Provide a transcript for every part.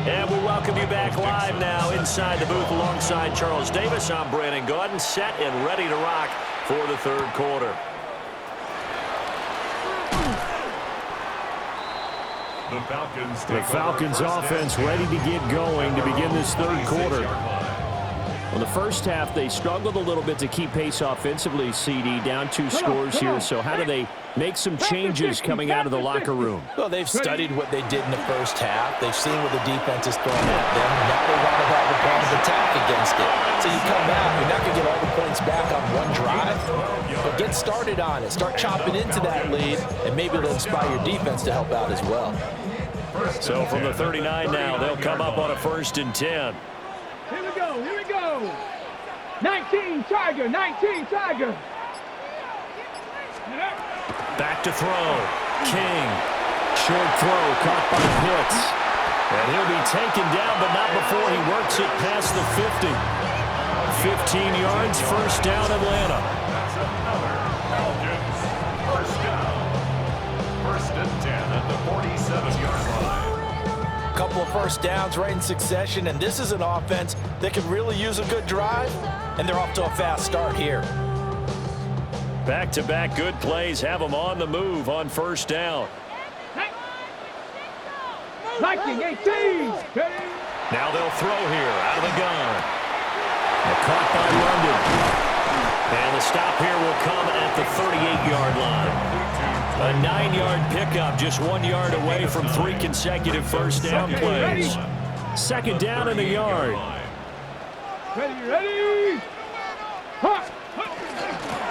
And we welcome you back live now inside the booth alongside Charles Davis. I'm Brandon Gaudin, set and ready to rock for the third quarter. The Falcons offense ready to get going to begin this third quarter. Well, the first half, they struggled a little bit to keep pace offensively, CD, down 2 scores here. So how do they make some changes coming out of the locker room? Well, they've studied what they did in the first half. They've seen what the defense is throwing at them. Now they want to have a plan of attack against it. So you come out, you're not going to get all the points back on one drive, but get started on it. Start chopping into that lead, and maybe it'll inspire your defense to help out as well. So from the 39 now, they'll come up on a 1st and 10. Here we go, here we go. 19 Tiger, 19 Tiger. Back to throw. King. Short throw caught by Pitts. And he'll be taken down, but not before he works it past the 50. 15 yards, 1st down, Atlanta. First down. 1st and 10 at the 47-yard line. Couple of first downs right in succession, and this is an offense that could really use a good drive, and they're off to a fast start here. Back-to-back good plays have them on the move on 1st down. 19-18. Now they'll throw here out of the gun. Caught by London. And the stop here will come at the 38-yard line. A 9-yard pickup, just 1 yard away from 3 consecutive first down plays. 2nd down in the yard. Ready.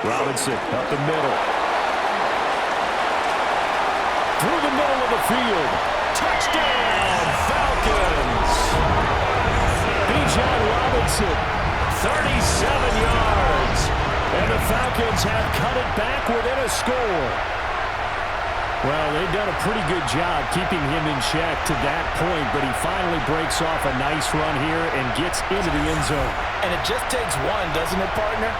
Robinson up the middle. Through the middle of the field. Touchdown, Falcons. Bijan Robinson, 37 yards. And the Falcons have cut it back within a score. Well, they've done a pretty good job keeping him in check to that point, but he finally breaks off a nice run here and gets into the end zone. And it just takes one, doesn't it, partner?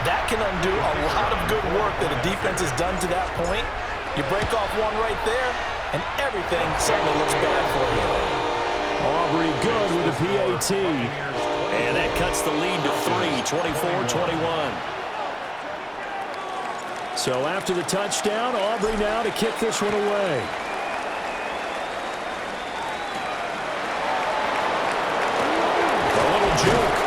That can undo a lot of good work that a defense has done to that point. You break off one right there, and everything suddenly looks bad for you. Aubrey good with a PAT. And that cuts the lead to 3, 24-21. So after the touchdown, Aubrey now to kick this one away. A little juke.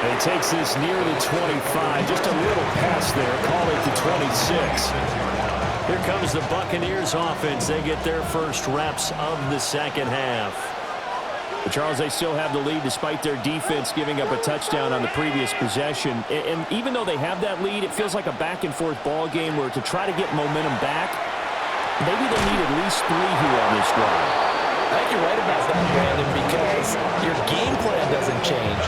And he takes this near the 25. Just a little pass there. Call it the 26. Here comes the Buccaneers offense. They get their first reps of the 2nd half. But Charles, they still have the lead despite their defense giving up a touchdown on the previous possession. And even though they have that lead, it feels like a back-and-forth ball game where to try to get momentum back, maybe they need at least 3 here on this drive. I think you're right about that, Brandon, because your game plan doesn't change.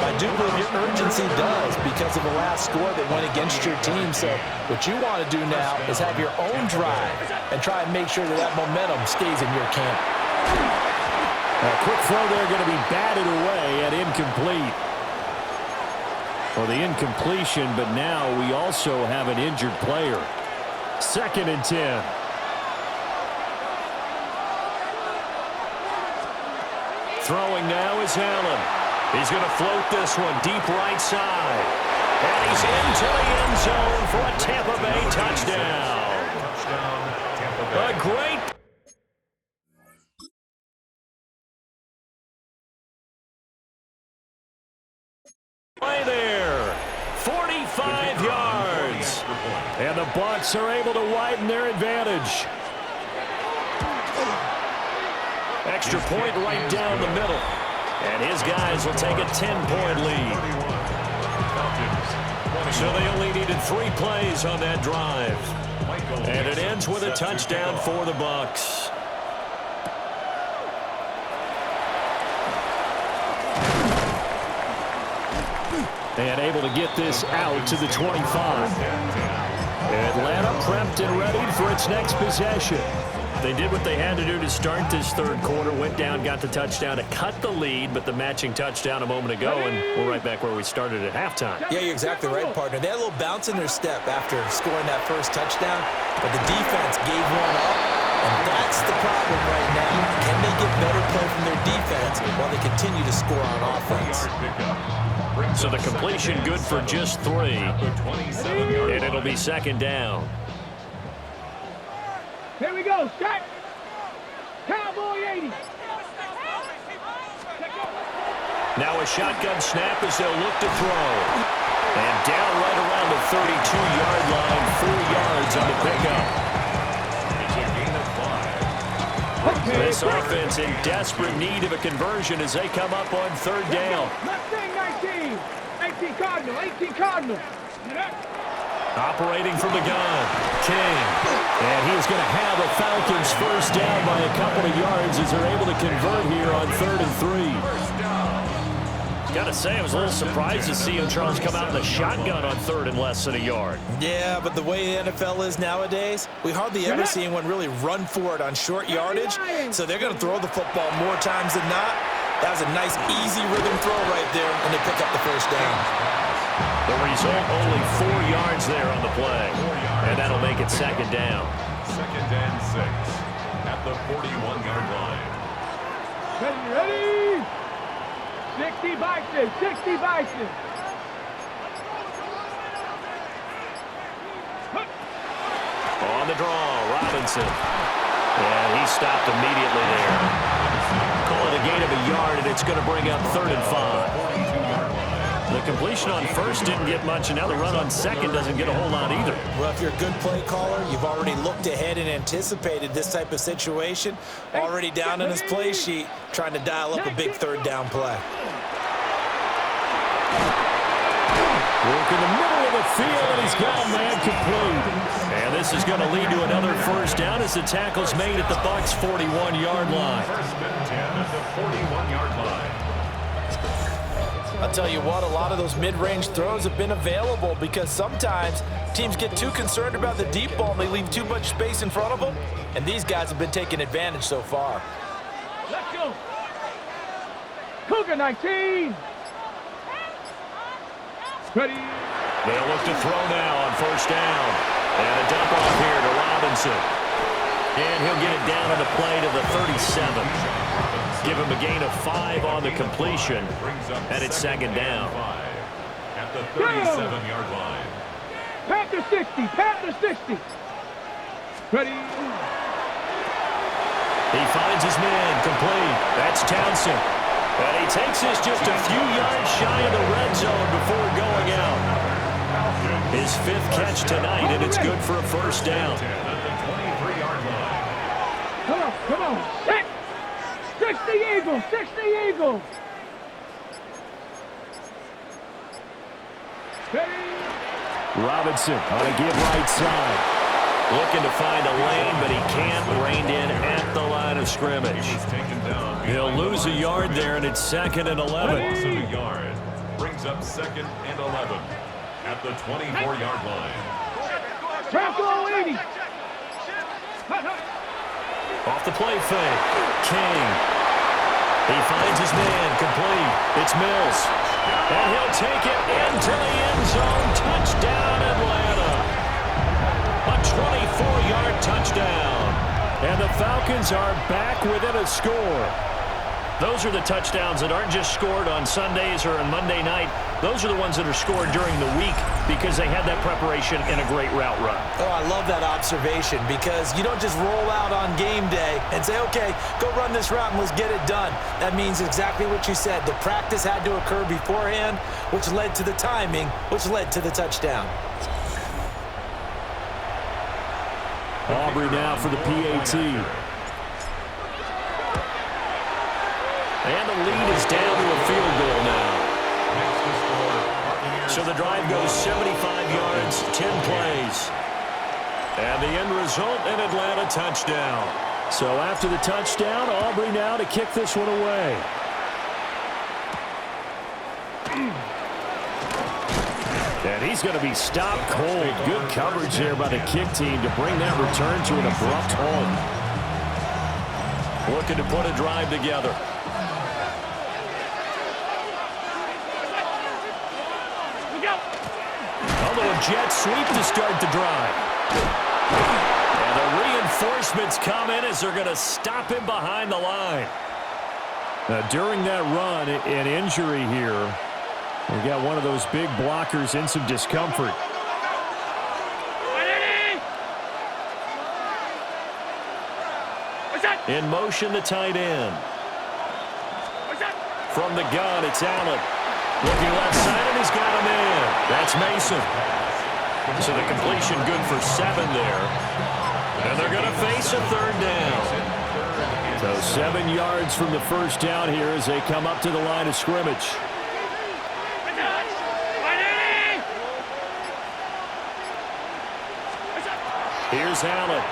I do believe your urgency does because of the last score that went against your team. So what you want to do now is have your own drive and try and make sure that that momentum stays in your camp. A quick throw there going to be batted away and incomplete. Well, the incompletion, but now we also have an injured player. 2nd and 10. Throwing now is Allen. He's going to float this one deep right side. And he's into the end zone for a Tampa Bay touchdown. A great play there. 45 yards. And the Bucs are able to widen their advantage. Extra point right down the middle. And his guys will take a 10-point lead. So they only needed 3 plays on that drive. And it ends with a touchdown for the Bucs. And able to get this out to the 25. Atlanta prepped and ready for its next possession. They did what they had to do to start this third quarter. Went down, got the touchdown to cut the lead, but the matching touchdown a moment ago, and we're right back where we started at halftime. Yeah, you're exactly right, partner. They had a little bounce in their step after scoring that first touchdown, but the defense gave one up, and that's the problem right now. Can they get better play from their defense while they continue to score on offense. So the completion good for just 3. And it'll be second down. Here we go, Scott. Cowboy 80. Now a shotgun snap as they'll look to throw. And down right around the 32-yard line, 4 yards on the pickup. This offense in desperate need of a conversion as they come up on third down. Mustang 19. 18 Cardinal, 18 Cardinal. Operating from the gun, King. And he's going to have a Falcons first down by a couple of yards as they're able to convert here on 3rd and 3. Gotta say, I was a little surprised to see him, Charles, come out in the shotgun on 3rd and less than a yard. Yeah, but the way the NFL is nowadays, we hardly ever see anyone really run for it on short yardage, so they're going to throw the football more times than not. That was a nice, easy rhythm throw right there, and they pick up the first down. The result, only 4 yards there on the play, and that'll make it second down. 2nd and 6 at the 41-yard line. Ready? 60 Bison, 60 Bison. On the draw, Robinson. And he stopped immediately there. Call it a gain of a yard, and it's going to bring up 3rd and 5. The completion on first didn't get much, and now the run on second doesn't get a whole lot either. Well, if you're a good play caller, you've already looked ahead and anticipated this type of situation. Already down on his play sheet, trying to dial up a big 3rd down play. Work in the middle of the field, and he's got a man complete. And this is going to lead to another first down as the tackle's made at the Bucs' 41-yard line. 1st and 10 at the 41-yard line. I'll tell you what, a lot of those mid-range throws have been available because sometimes teams get too concerned about the deep ball and they leave too much space in front of them, and these guys have been taking advantage so far. Let's go. Cougar 19. Ready. They'll look to throw now on first down. And a dump off here to Robinson. And he'll get it down on the play to the 37. Give him a gain of 5 on the completion. And it's second down. At the 37-yard line. Panther 60, Panther 60. Ready. He finds his man complete. That's Townsend. And he takes this just a few yards shy of the red zone before going out. His 5th catch tonight, and it's good for a first down. Come on. 60 Eagles, 60 Eagles. Robinson on a give right side. Looking to find a lane, but he can't. Reined in at the line of scrimmage. He'll lose a yard there, and it's 2nd and 11. Loss of a yard. Brings up 2nd and 11 at the 24-yard line. Bronco 80. Off the play fake. King. He finds his man complete. It's Mills. And he'll take it into the end zone. Touchdown, Atlanta. A 24-yard touchdown. And the Falcons are back within a score. Those are the touchdowns that aren't just scored on Sundays or on Monday night. Those are the ones that are scored during the week because they had that preparation in a great route run. Oh, I love that observation because you don't just roll out on game day and say, okay, go run this route and let's get it done. That means exactly what you said. The practice had to occur beforehand, which led to the timing, which led to the touchdown. Aubrey now for the PAT. And the lead is down to a field goal now. So the drive goes 75 yards, 10 plays. And the end result, an Atlanta touchdown. So after the touchdown, Aubrey now to kick this one away. And he's going to be stopped cold. Good coverage there by the kick team to bring that return to an abrupt halt. Looking to put a drive together. Although a jet sweep to start the drive. And a Reinforcements come in as they're going to stop him behind the line. During that run, an injury here. We got one of those big blockers in some discomfort. In motion, the tight end. From the gun, it's Allen. Looking left side, and he's got him in. That's Mason. So the completion good for 7 there. And they're going to face a third down. So 7 yards from the first down here as they come up to the line of scrimmage. Here's Allen.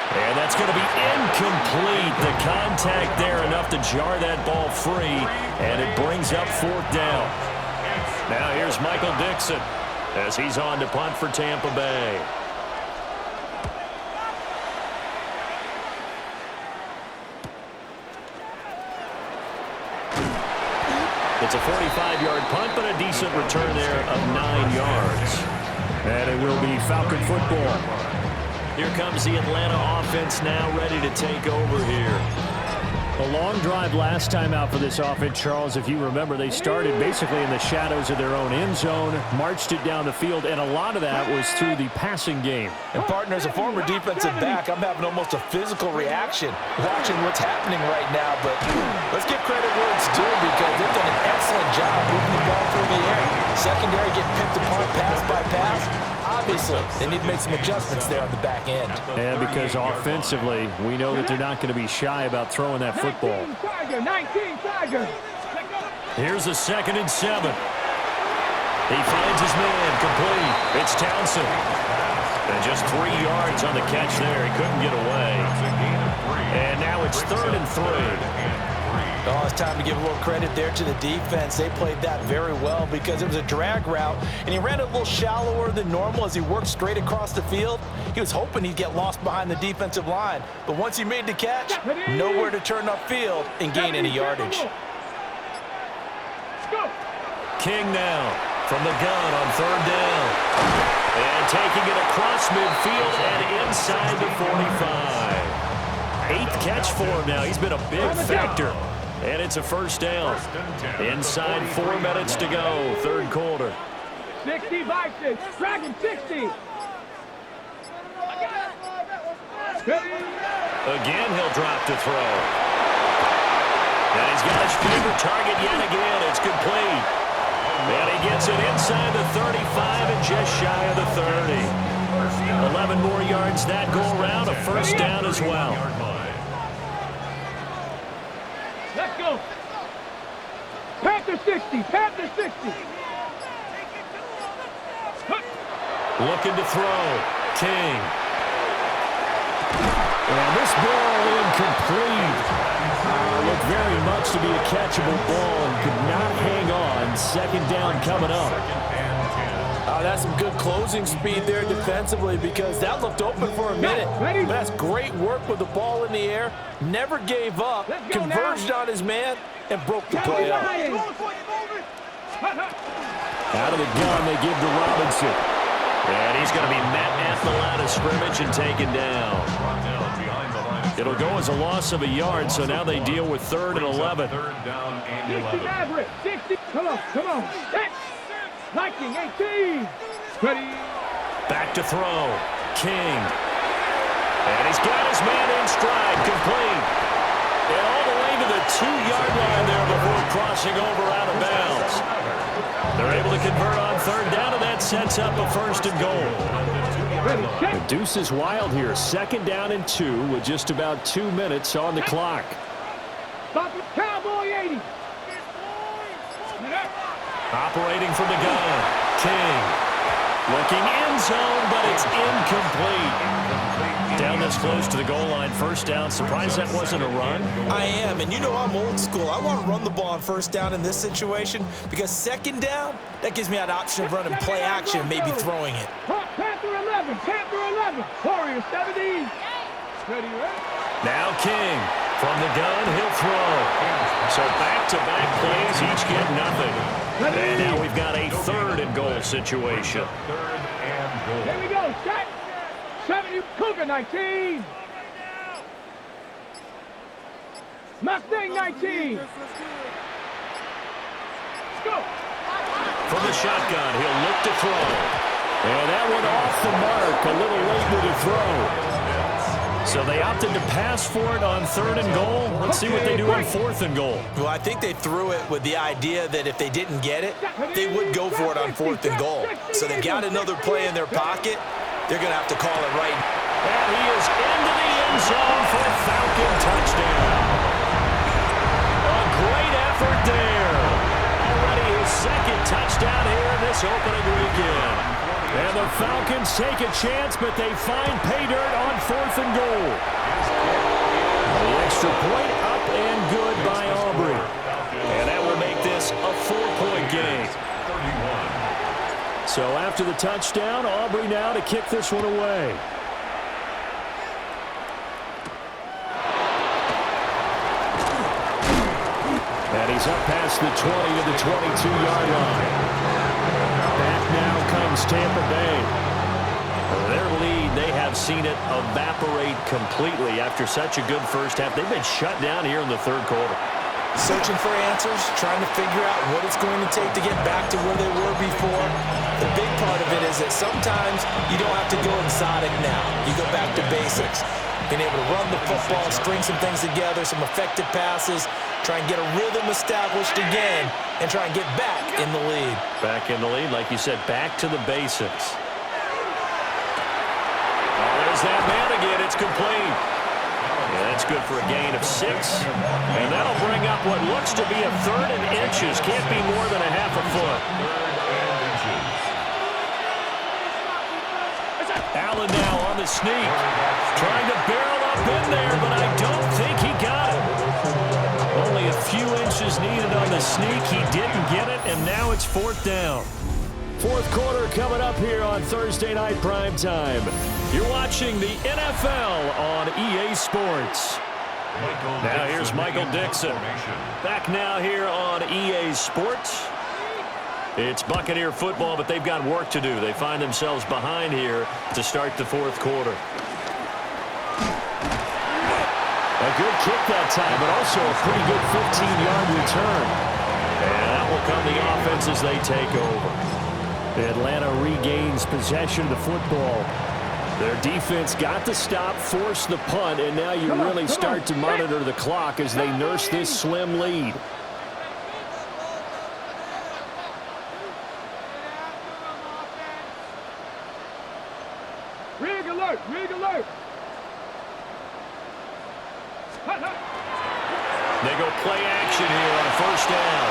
And that's going to be incomplete. The contact there enough to jar that ball free, and it brings up 4th down. Now here's Michael Dixon as he's on to punt for Tampa Bay. It's a 45-yard punt, but a decent return there of 9 yards. And it will be Falcon football. Here comes the Atlanta offense now ready to take over here. A long drive last time out for this offense, Charles. If you remember, they started basically in the shadows of their own end zone, marched it down the field, and a lot of that was through the passing game. And, partner, as a former defensive back, I'm having almost a physical reaction watching what's happening right now. But let's give credit where it's due because they've done an excellent job moving the ball through the air. Secondary getting picked apart pass by pass. Obviously, they need to make some adjustments there on the back end. And because offensively, we know that they're not going to be shy about throwing that football. 19 Tiger. Here's a 2nd and 7. He finds his man complete. It's Townsend. And just 3 yards on the catch there. He couldn't get away. And now it's 3rd and 3. Oh, it's time to give a little credit there to the defense. They played that very well because it was a drag route, and he ran it a little shallower than normal as he worked straight across the field. He was hoping he'd get lost behind the defensive line, but once he made the catch, nowhere to turn upfield and gain any yardage. King now from the gun on 3rd down. And taking it across midfield and inside the 45. 8th catch for him now. He's been a big factor. And it's a 1st down. Inside 4 minutes to go, 3rd quarter. 60 Vikings. Dragon 60. Again, he'll drop to throw. And he's got his favorite target yet again. It's complete. And he gets it inside the 35 and just shy of the 30. 11 more yards that go around. A 1st down as well. Let's go. Panther 60. Panther 60. Looking to throw. King. And this ball incomplete. Looked very much to be a catchable ball and could not hang on. 2nd down coming up. That's some good closing speed there defensively because that looked open for a minute. That's great work with the ball in the air. Never gave up. Converged on his man and broke the play up. Out of the gun, they give to Robinson. And he's going to be met at the line of scrimmage and taken down. It'll go as a loss of a yard, so now they deal with 3rd and 11. 3rd down and 60 11. average. 60. Come on. Hey. Viking 18. Ready. Back to throw. King. And he's got his man in stride. Complete. And all the way to the 2-yard line there before crossing over out of bounds. They're able to convert on 3rd down, and that sets up a 1st and goal. The deuce is wild here. 2nd down and 2 with just about 2 minutes on the clock. Cowboy 80. Operating from the gun. King. Looking end zone, but it's incomplete. Down this close to the goal line, 1st down. Surprised that wasn't a run? I am, and you know I'm old school. I want to run the ball on 1st down in this situation because 2nd down, that gives me an option of running play action, maybe throwing it. Panther 11. Panther 11. Warrior 70. Ready. Now King. From the gun, he'll throw. So back-to-back plays, each get nothing. And now we've got a 3rd and goal situation. 3rd and goal. Here we go. Set. 70 Cougar 19. Mustang 19. Let's go. From the shotgun, he'll look to throw. And that one off the mark. A little late with the throw. So they opted to pass for it on 3rd and goal. Let's see what they do on 4th and goal. Well, I think they threw it with the idea that if they didn't get it, they would go for it on 4th and goal. So they got another play in their pocket. They're going to have to call it right. And he is into the end zone for a Falcon touchdown. A great effort there. Already his 2nd touchdown here in this opening weekend. And the Falcons take a chance, but they find pay dirt on 4th and goal. The extra point up and good by Aubrey. And that will make this a 4-point game. So after the touchdown, Aubrey now to kick this one away. And he's up past the 20 to the 22-yard line. Back now comes Tampa Bay. Their lead, they have seen it evaporate completely after such a good first half. They've been shut down here in the 3rd quarter. Searching for answers, trying to figure out what it's going to take to get back to where they were before. The big part of it is that sometimes you don't have to go exotic now. You go back to basics. Being able to run the football, string some things together, some effective passes, try and get a rhythm established again, and try and get back in the lead. Back in the lead, like you said, back to the basics. Oh, there's that man again. It's complete. Yeah, that's good for a gain of 6. And that'll bring up what looks to be a 3rd and inches. Can't be more than a half a foot. Allen now on the sneak. Trying to barrel up in there, but I don't think he got it. Only a few inches needed on the sneak. He didn't get it, and now it's 4th down. 4th quarter coming up here on Thursday Night Prime Time. You're watching the NFL on EA Sports. Now here's Michael Dixon. Back now here on EA Sports. It's Buccaneer football, but they've got work to do. They find themselves behind here to start the 4th quarter. A good kick that time, but also a pretty good 15-yard return. And out will come the offense as they take over. Atlanta regains possession of the football. Their defense got the stop, forced the punt, and now you really start to monitor the clock as they nurse this slim lead. Rig alert, rig alert. They go play action here on 1st down.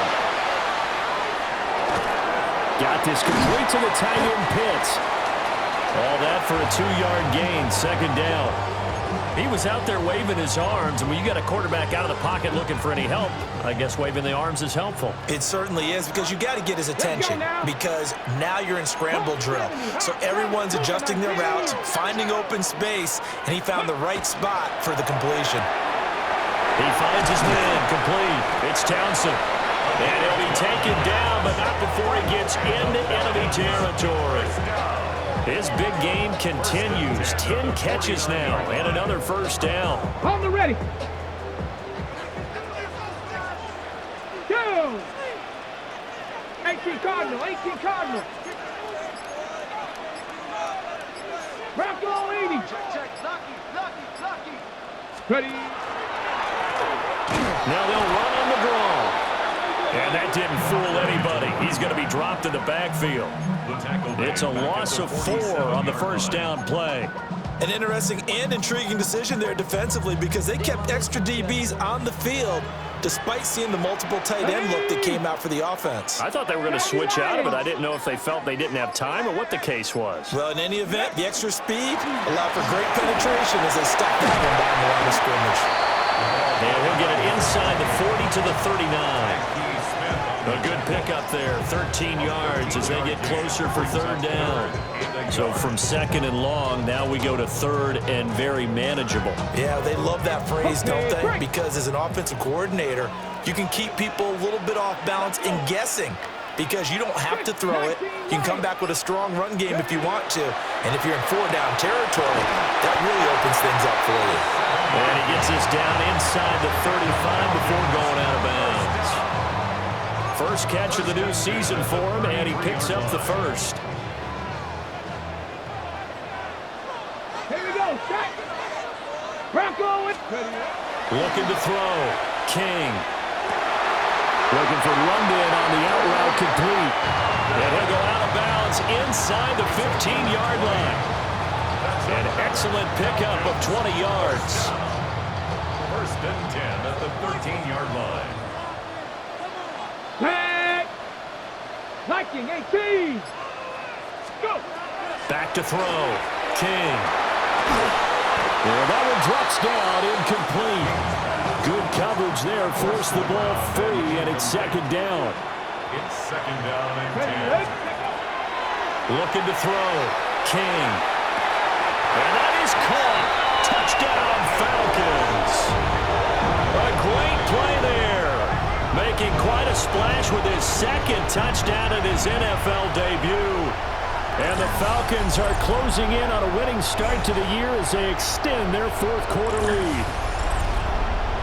Got this complete to the tight end Pitts. All that for a 2-yard gain, 2nd down. He was out there waving his arms, and when you got a quarterback out of the pocket looking for any help, I guess waving the arms is helpful. It certainly is, because you got to get his attention, because now you're in scramble drill. So everyone's adjusting their routes, finding open space, and he found the right spot for the completion. He finds his man complete. It's Townsend. And he'll be taken down, but not before he gets into enemy territory. His big game continues. 10 catches now and another 1st down. On the ready. Go. 18 Cardinal, 18 Cardinal. Bronco 80. Ready. Now they'll run on the draw. And that didn't fool anybody. He's going to be dropped in the backfield. It's a loss of 4 on the 1st down play. An interesting and intriguing decision there defensively, because they kept extra DBs on the field despite seeing the multiple tight end look that came out for the offense. I thought they were going to switch out of it. I didn't know if they felt they didn't have time or what the case was. Well, in any event, the extra speed allowed for great penetration as they stuck that one down the line of scrimmage. And he'll get it inside the 40 to the 39. A good pickup there, 13 yards as they get closer for 3rd down. So from 2nd and long, now we go to 3rd and very manageable. Yeah, they love that phrase, don't they? Because as an offensive coordinator, you can keep people a little bit off balance and guessing, because you don't have to throw it. You can come back with a strong run game if you want to. And if you're in 4-down territory, that really opens things up for you. And he gets this down inside the 35 before going out of bounds. First catch of the new season for him, and he picks up the first. Here we go, set. Bronco with. Looking to throw. King. Looking for London on the out route complete. And he'll go out of bounds inside the 15-yard line. An excellent pickup of 20 yards. First and 10 at the 13-yard line. Flag. Liking 18. Go. Back to throw. King. Well, that one drops down, incomplete. Good coverage there, forced the ball free, and it's second down. It's second down and 10. Looking to throw. King. And that is caught. Touchdown, Falcons. A great play there. Making quite a splash with his second touchdown in his NFL debut. And the Falcons are closing in on a winning start to the year as they extend their fourth-quarter lead.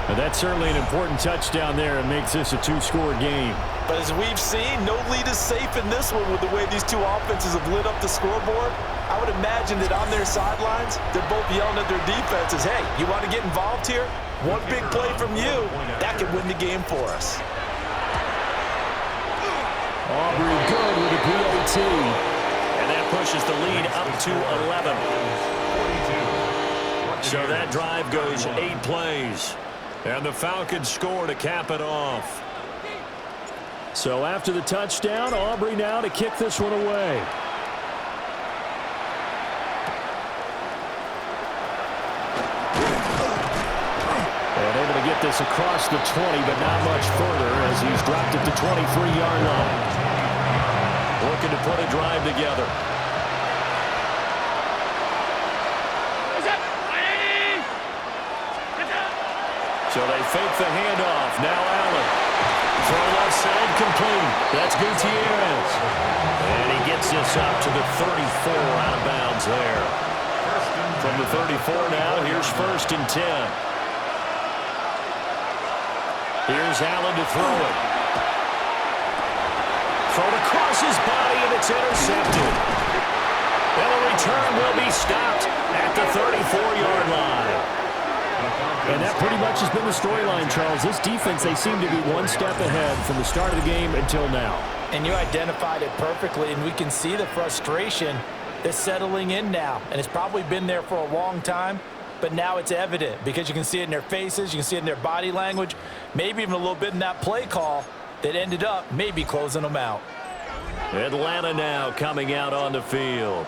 And that's certainly an important touchdown there and makes this a two-score game. But as we've seen, no lead is safe in this one with the way these two offenses have lit up the scoreboard. I would imagine that on their sidelines, they're both yelling at their defenses, hey, you want to get involved here? One big play from you, that could win the game for us. Aubrey good with a PAT. And that pushes the lead up to 11. 42. So that drive goes 8 plays. And the Falcons score to cap it off. So after the touchdown, Aubrey now to kick this one away. And able to get this across the 20, but not much further as he's dropped it to 23-yard line. Looking to put a drive together. So they fake the handoff. Now Allen. Throw left side complete. That's Gutierrez. And he gets this up to the 34 out of bounds there. From the 34 now, here's first and 10. Here's Allen to throw it. Thrown across his body, and it's intercepted. And the return will be stopped at the 34-yard line. And that pretty much has been the storyline, Charles. This defense, they seem to be one step ahead from the start of the game until now. And you identified it perfectly, and we can see the frustration that's settling in now. And it's probably been there for a long time, but now it's evident because you can see it in their faces, you can see it in their body language, maybe even a little bit in that play call that ended up maybe closing them out. Atlanta now coming out on the field.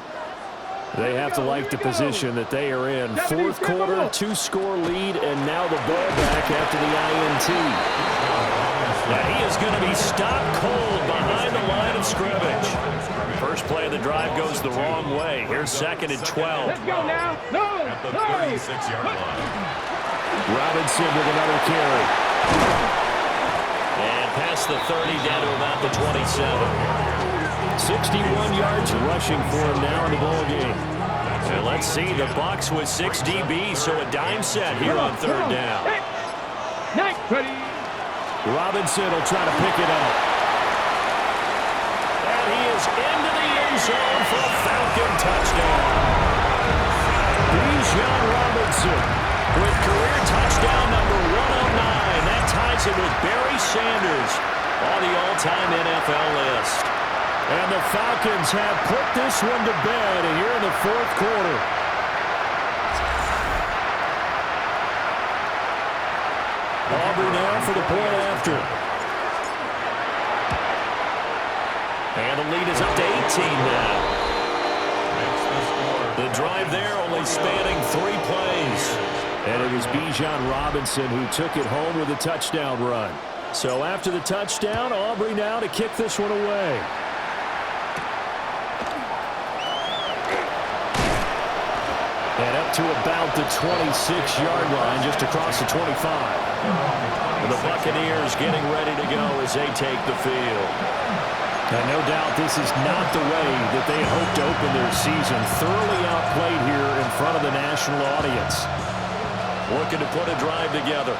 They have to like the position that they are in. Fourth quarter, 2-score lead, and now the ball back after the INT. Now he is going to be stopped cold behind the line of scrimmage. First play of the drive goes the wrong way. Here's second and 12. Let's go now. No. At the 36-yard line. Robinson with another carry. And past the 30 down to about the 27. 61 yards rushing for him now in the ball game. And let's see, the Bucs with 6 DBs, so a dime set here on third down. Night, ready. Robinson will try to pick it up. And he is into the end zone for a Falcon touchdown. Bijan Robinson With career touchdown number 109. That ties him with Barry Sanders on the all-time NFL list. And the Falcons have put this one to bed here in the fourth quarter. Aubrey now for the point after. And the lead is up to 18 now. The drive there only spanning 3 plays. And it was Bijan Robinson who took it home with a touchdown run. So after the touchdown, Aubrey now to kick this one away. And up to about the 26-yard line, just across the 25. The Buccaneers getting ready to go as they take the field. No doubt this is not the way that they had hoped to open their season. Thoroughly outplayed here in front of the national audience. Looking to put a drive together.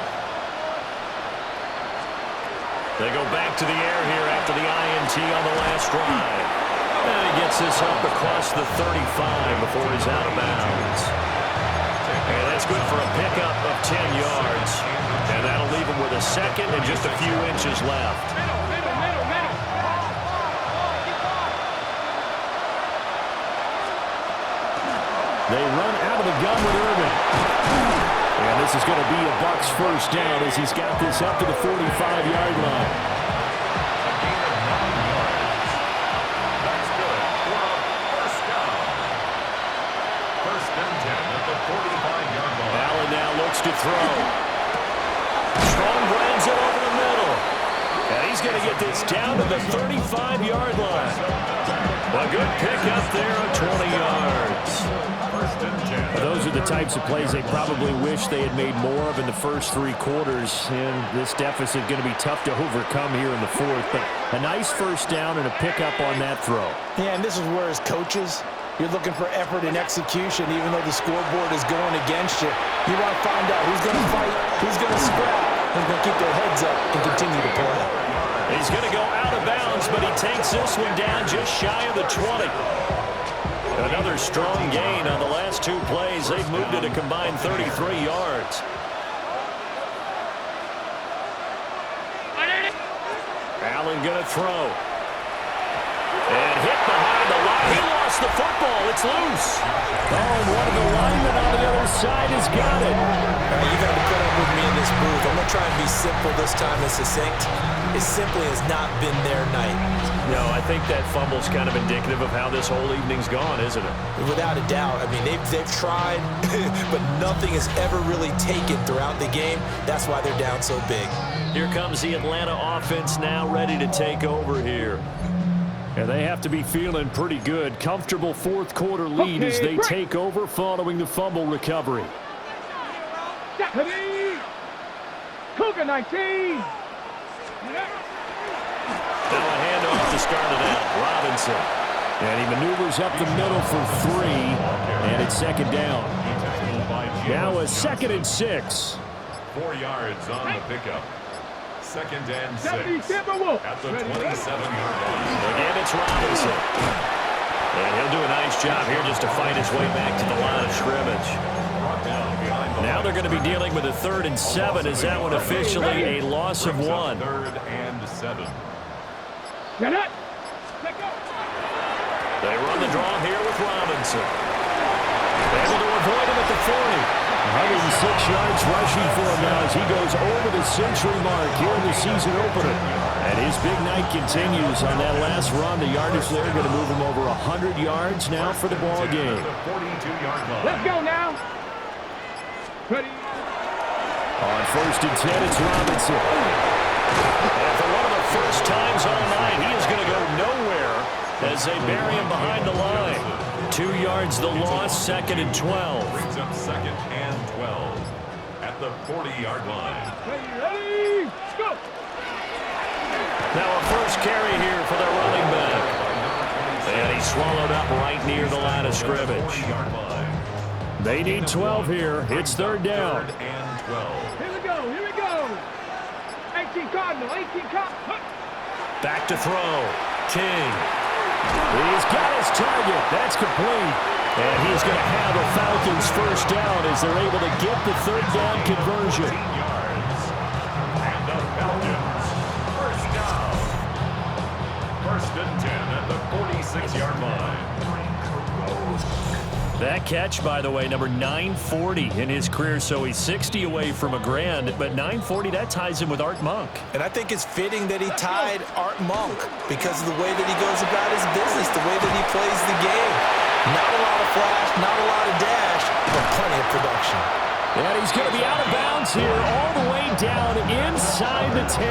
They go back to the air here after the INT on the last drive. And he gets this up across the 35 before he's out of bounds. And that's good for a pickup of 10 yards. And that'll leave him with a second and just a few inches left. They run out of the gun with Irvin. And this is going to be a Bucs first down as he's got this up to the 45-yard line. That's good for a first down. First and 10 at the 45-yard line. Allen now looks to throw. Strong brands it over the middle. And he's going to get this down to the 35-yard line. A good pickup there of 20 yards. First and 10. Those are the types of plays they probably wish they had made more of in the first three quarters. And this deficit going to be tough to overcome here in the fourth. But a nice first down and a pickup on that throw. Yeah, and this is where as coaches, you're looking for effort and execution, even though the scoreboard is going against you. You want to find out who's going to fight, who's going to scrap, who's going to keep their heads up and continue to play. He's going to go out of bounds, but he takes this one down just shy of the 20. Another strong gain on the last two plays. They've moved it a combined 33 yards. Allen going to throw. And hit behind the line. He lost the football. It's loose. Oh, and one of the linemen on the other side has got it. All right, you got to put up with me in this booth. I'm going to try and be simple this time and succinct. It simply has not been their night. No, I think that fumble's kind of indicative of how this whole evening's gone, isn't it? Without a doubt. I mean, they've tried, but nothing has ever really taken throughout the game. That's why they're down so big. Here comes the Atlanta offense now ready to take over here. And they have to be feeling pretty good. Comfortable fourth quarter lead as they take over following the fumble recovery. Cougar 19. Now a handoff to start it out. Robinson. And he maneuvers up the middle for 3. And it's second down. Now a 2nd and 6. 4 yards on the pickup. 2nd and 6 at the 27-yard line. Again, it's Robinson. And he'll do a nice job here just to fight his way back to the line of scrimmage. Now they're going to be dealing with a 3rd and 7. Is that one officially a loss of 1? 3rd and 7. Get it. They run the draw here with Robinson. Able to avoid him at the 40. 106 yards rushing for him now as he goes over the century mark here in the season opener. And his big night continues on that last run. The yardage there going to move him over 100 yards now for the ball game. Let's go now. Ready. On 1st and 10, it's Robinson. And for one of the first times all night, he is going to go nowhere as they bury him behind the line. 2 yards the loss, 2nd and 12. Brings up 2nd and 12 at the 40-yard line. Ready. Go. Now a first carry here for their running back. And he's swallowed up right near the line of scrimmage. They need 12 here. It's 3rd down. 3rd and 12. Here we go. Here we go. 18 Cardinal. 18 Cardinal. Back to throw. King. He's got his target. That's complete. And he's going to have a Falcons first down as they're able to get the 3rd down conversion. 15 yards. And the Falcons first down. 1st and 10 at the 46-yard line. That catch, by the way, number 940 in his career, so he's 60 away from a grand, but 940, that ties him with Art Monk. And I think it's fitting that he tied Art Monk because of the way that he goes about his business, the way that he plays the game. Not a lot of flash, not a lot of dash, but plenty of production. And he's going to be out of bounds here all the way down inside the 10.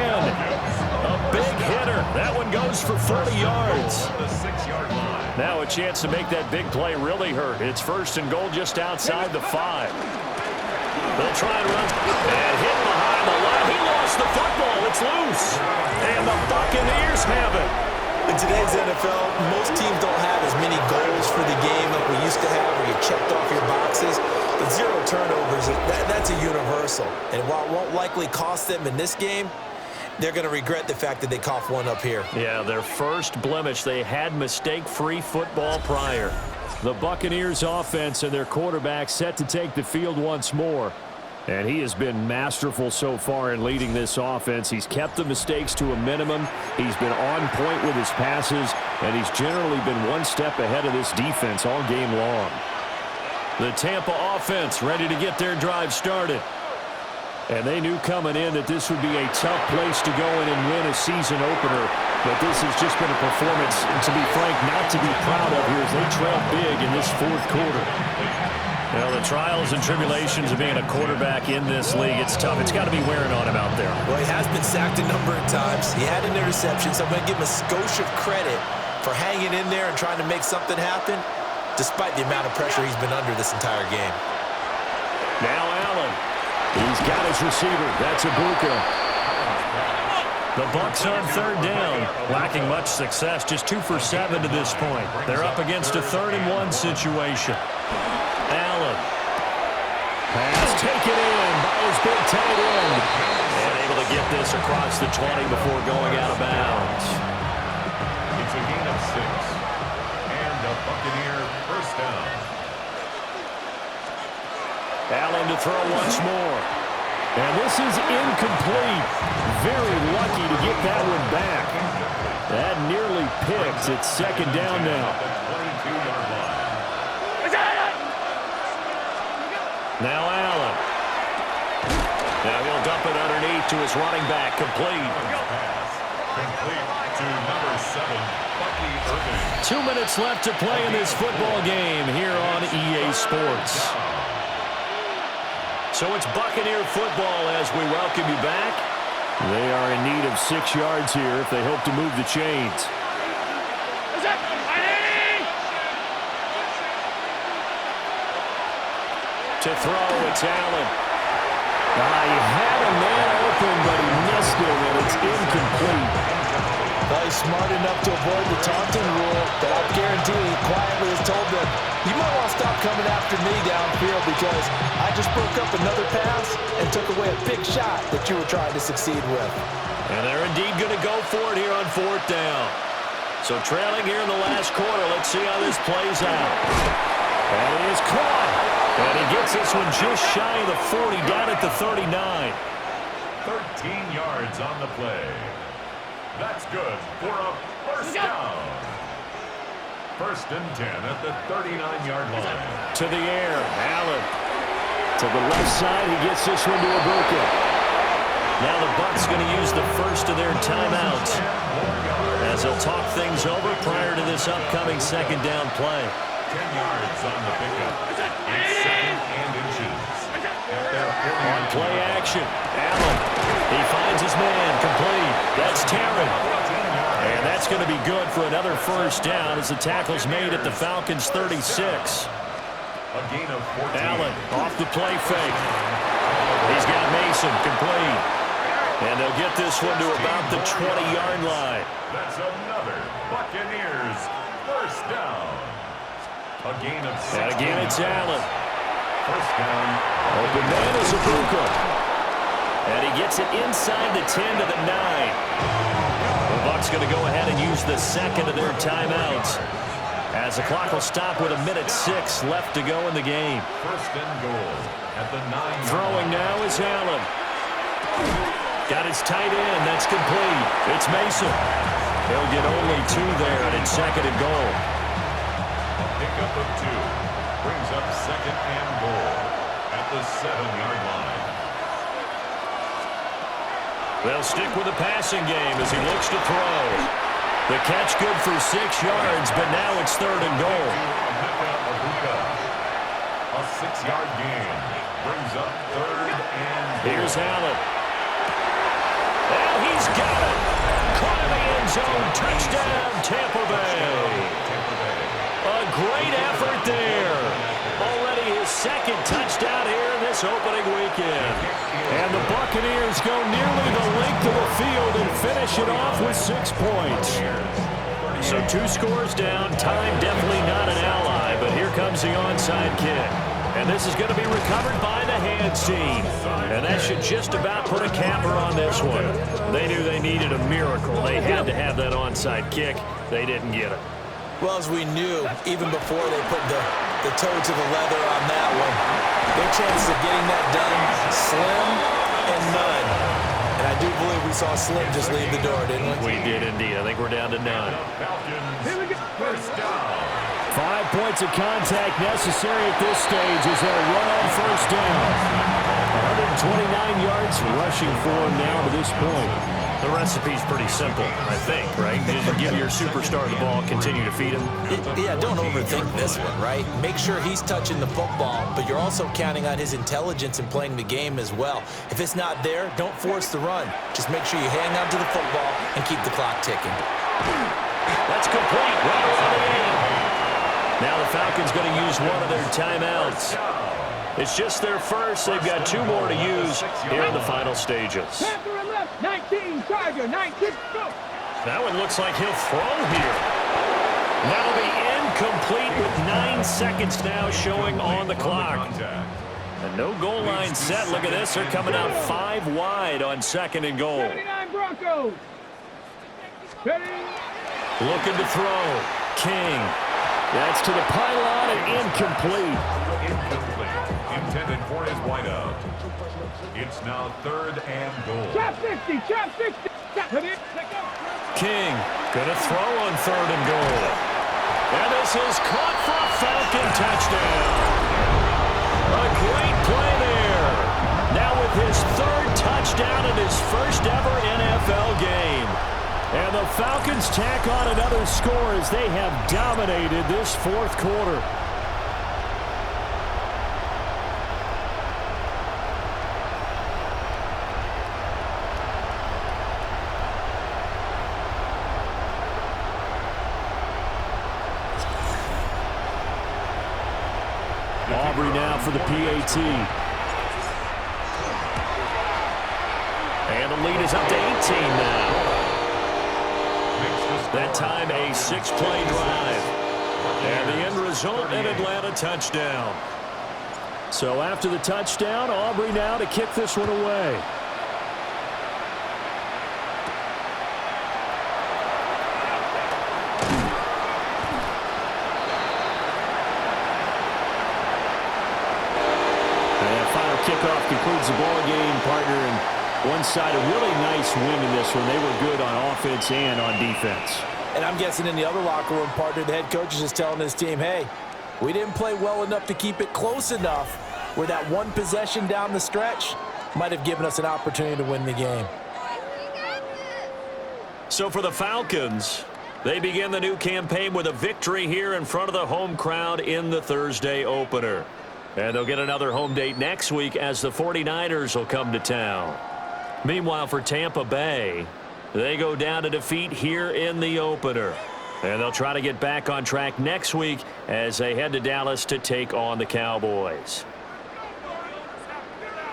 A big hitter. That one goes for 40 yards. The 6-yard line. Now a chance to make that big play really hurt. It's 1st and goal just outside the 5. They'll try and run. And hit behind the line. He lost the football. It's loose. And the Buccaneers have it. In today's NFL, most teams don't have as many goals for the game like we used to have where you checked off your boxes. But 0 turnovers, that's a universal. And while it won't likely cost them in this game, they're going to regret the fact that they coughed one up here. Yeah, their first blemish. They had mistake-free football prior. The Buccaneers offense and their quarterback set to take the field once more. And he has been masterful so far in leading this offense. He's kept the mistakes to a minimum. He's been on point with his passes, and he's generally been one step ahead of this defense all game long. The Tampa offense ready to get their drive started. And they knew coming in that this would be a tough place to go in and win a season opener. But this has just been a performance, to be frank, not to be proud of here as they trail big in this fourth quarter. Well, the trials and tribulations of being a quarterback in this league, it's tough. It's got to be wearing on him out there. Well, he has been sacked a number of times. He had an interception, so I'm going to give him a skosh of credit for hanging in there and trying to make something happen, despite the amount of pressure he's been under this entire game. Now Allen. He's got his receiver. That's Ibuka. The Bucs on third down, lacking much success, just 2 for 7 to this point. They're up against a 3rd-and-1 situation. Allen. Pass taken in by his big tight end. And able to get this across the 20 before going out of bounds. It's a gain of 6. And a Buccaneer first down. Allen to throw once more. And this is incomplete. Very lucky to get that one back. That nearly picked. It's 2nd down now. Now Allen. Now he'll dump it underneath to his running back. Complete. Complete to number 7, Bucky Irving. 2 minutes left to play in this football game here on EA Sports. So it's Buccaneer football as we welcome you back. They are in need of 6 yards here if they hope to move the chains. To throw, it's Allen. He had a man open, but he missed it, and it's incomplete. Well, he's smart enough to avoid the taunting rule, but I guarantee he quietly has told them, you might want to stop coming after me downfield because I just broke up another pass and took away a big shot that you were trying to succeed with. And they're indeed going to go for it here on 4th down. So trailing here in the last quarter, let's see how this plays out. And it is caught. And he gets this one just shy of the 40, down at the 39. 13 yards on the play. That's good for a first down. 1st and 10 at the 39-yard line. To the air, Allen. To the left side, he gets this one to Ibuka. Now the Bucs going to use the first of their timeouts as they'll talk things over prior to this upcoming 2nd down play. 10 yards on the pickup. It's 2nd and inches. On play action, Allen. He finds his man, complete. That's Terry. And that's going to be good for another first down as the tackle's made at the Falcons' 36. A gain of 14. Allen off the play fake. He's got Mason, complete. And they'll get this one to about the 20-yard line. That's another Buccaneers first down. A gain of 16. And again, it's Allen. First down. Open man is Ibuka. And he gets it inside the 10 to the 9. The Bucs going to go ahead and use the 2nd of their timeouts as the clock will stop with 1:06 left to go in the game. 1st and goal at the 9. Throwing now is Allen. Got his tight end. That's complete. It's Mason. He'll get only 2 there, and it's 2nd and goal. A pickup of 2 brings up 2nd and goal at the 7-yard line. They'll stick with the passing game as he looks to throw. The catch good for 6 yards, but now it's 3rd and goal. A 6-yard gain brings up 3rd and goal. Here's Allen. And he's got it. Caught in the end zone. Touchdown, Tampa Bay. A great effort there. Already his 2nd touchdown here in this opening weekend. And the Buccaneers go nearly the length of the field and finish it off with 6 points. So 2 scores down. Time definitely not an ally, but here comes the onside kick. And this is going to be recovered by the hands team. And that should just about put a capper on this one. They knew they needed a miracle. They had to have that onside kick. They didn't get it. Well, as we knew, even before they put the toe to the leather on that one, their chances of getting that done, slim and none. And I do believe we saw Slim just leave the door, didn't we? We did indeed. I think we're down to none. Falcons, first down. 5 points of contact necessary at this stage as they run on first down. 129 yards rushing for him now to this point. The recipe's pretty simple, I think, right? Just give your superstar the ball, continue to feed him. Yeah, don't overthink this one, right? Make sure he's touching the football, but you're also counting on his intelligence in playing the game as well. If it's not there, don't force the run. Just make sure you hang on to the football and keep the clock ticking. That's complete. Right around the 8. Now the Falcons going to use one of their timeouts. It's just their first. They've got 2 more to use here in the final stages. 19, Charger, 19, go. That one looks like he'll throw here. That'll be incomplete with 9 seconds now showing on the clock. And no goal line set. Look at this. They're coming out 5 wide on 2nd and goal. 79 Broncos. Ready? Looking to throw. King. That's to the pylon and incomplete. Incomplete. Intended for his wideout. It's now 3rd and goal. Chop 60, chop 60. King gonna throw on 3rd and goal. And this is caught for a Falcon touchdown. A great play there. Now with his 3rd touchdown in his first ever NFL game. And the Falcons tack on another score as they have dominated this 4th quarter. Aubrey now for the PAT. And the lead is up to 18 now. That time a 6-play drive. And the end result, an Atlanta touchdown. So after the touchdown, Aubrey now to kick this one away. Kickoff concludes the ball game, partner, and one side a really nice win in this one. They were good on offense and on defense. And I'm guessing in the other locker room, partner, the head coach is just telling his team, hey, we didn't play well enough to keep it close enough where that one possession down the stretch might have given us an opportunity to win the game. So for the Falcons, they begin the new campaign with a victory here in front of the home crowd in the Thursday opener. And they'll get another home date next week as the 49ers will come to town. Meanwhile, for Tampa Bay, they go down to defeat here in the opener. And they'll try to get back on track next week as they head to Dallas to take on the Cowboys.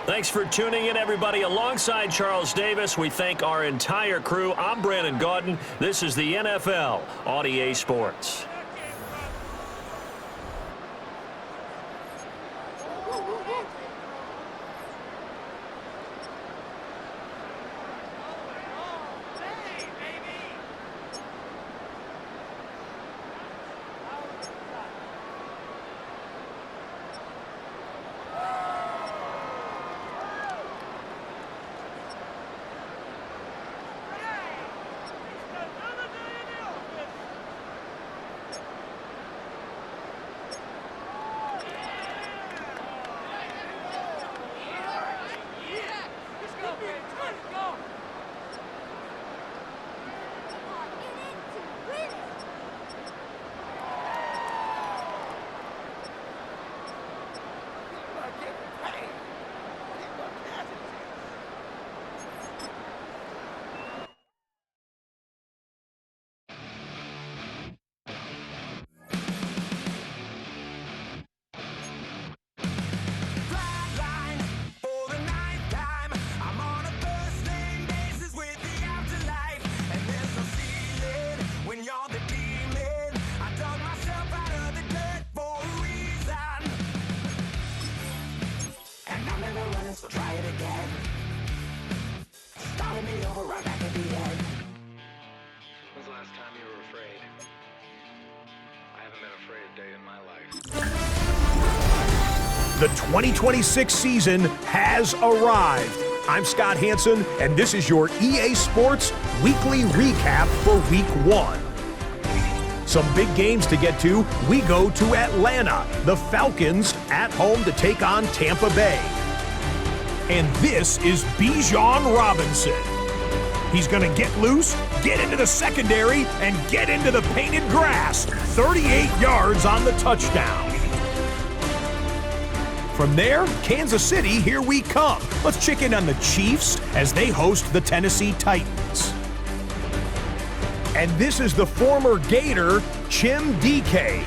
Thanks for tuning in, everybody. Alongside Charles Davis, we thank our entire crew. I'm Brandon Gaudin. This is the NFL on EA Sports. The 2026 season has arrived. I'm Scott Hansen, and this is your EA Sports Weekly Recap for Week 1. Some big games to get to. We go to Atlanta. The Falcons at home to take on Tampa Bay. And this is Bijan Robinson. He's going to get loose, get into the secondary, and get into the painted grass. 38 yards on the touchdown. From there, Kansas City, here we come. Let's check in on the Chiefs as they host the Tennessee Titans. And this is the former Gator, Chim DK.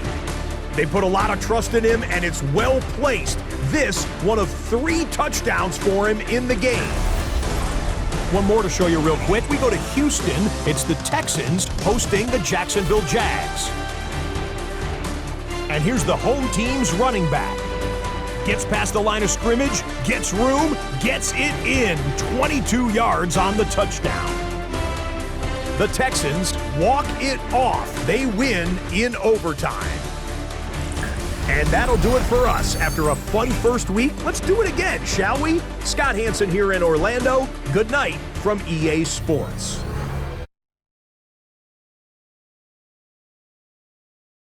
They put a lot of trust in him, and it's well placed. This, one of 3 touchdowns for him in the game. One more to show you real quick. We go to Houston. It's the Texans hosting the Jacksonville Jags. And here's the home team's running back. Gets past the line of scrimmage, gets room, gets it in. 22 yards on the touchdown. The Texans walk it off. They win in overtime. And that'll do it for us. After a fun first week, let's do it again, shall we? Scott Hansen here in Orlando. Good night from EA Sports.